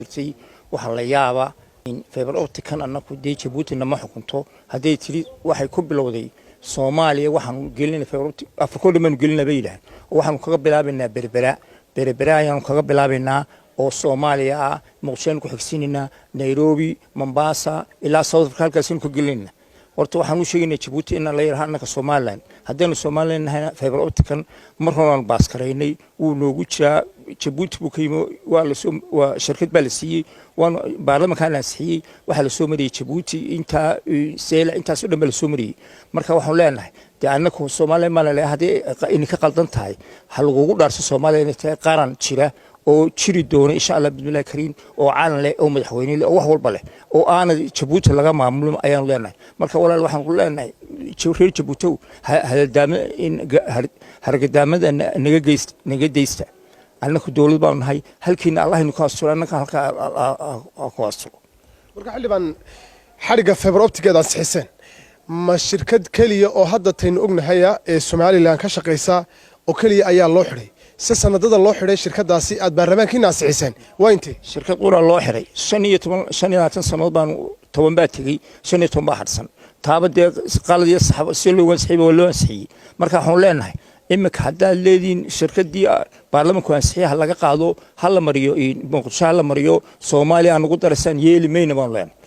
waxa la yaaba in fiber optic-kan annagu Djibouti ma xukunto haday tiri waxay ku bilowday Soomaaliya waxaan gelinay fiber optic Afrika dhammaan gelinay baylaan waxaan kaga bilaabaynaa berbera ayaan kaga bilaabaynaa oo Soomaaliya muqdisho ku xigsiinina Nairobi Mombasa ilaa South Africa halkaas ku gelinayna horta waxaan u sheegnay Djibouti in la yiraahdo annaka Soomaaliland haddana Soomaaliland hayna fiber optic-kan markaan baas kareynay uu noogu jiraa Djibouti buu kaymo waa shirkad baa la siiyay waan baarlamaanka la siiyay waxa la soo mariyay Djibouti intaas oo dhan la soo mariyay marka waxaan leenahay annaka Soomaaliland ma la hadii in ka qaldan tahay hal ugu dhaarso Soomaaliland inta qaran jira oo jiri doona insha Allah bismillaah kariim oo caalan leh oo madaxweyne leh oo wax walba leh oo aan Djibouti laga maamulo ayaan leenahay marka walaal waxaan ku leenahay reer Djibouti haldaama in hargadaamada naga deysta annaka dawlad baan nahay halkiina Allah inuu ka asuro annaka halka ku asuro marka xilliban xariga fiber optic-da saxiseen ma shirkad kaliya oo hadda taynu ognahay ee Soomaaliland ka shaqeysa oo kaliya ayaa loo xiray sanadada loo xiray shirkadaasi aad baarlamaankiina saxiseen waa intee shirkad qura loo xiray 15 sanadood baan 10 baa tagay 15 baa harsan taabade qalad iyo saxab si loo wansixay oo loo ansixiyay marka waxaan leenahay imika hadaa leedin shirkadii baarlamaanku ansixiyaha laga qaado hal la mariyo in muqdisho la mariyo Soomaaliya aan ugu darsan yeeli meeyna baan leenahay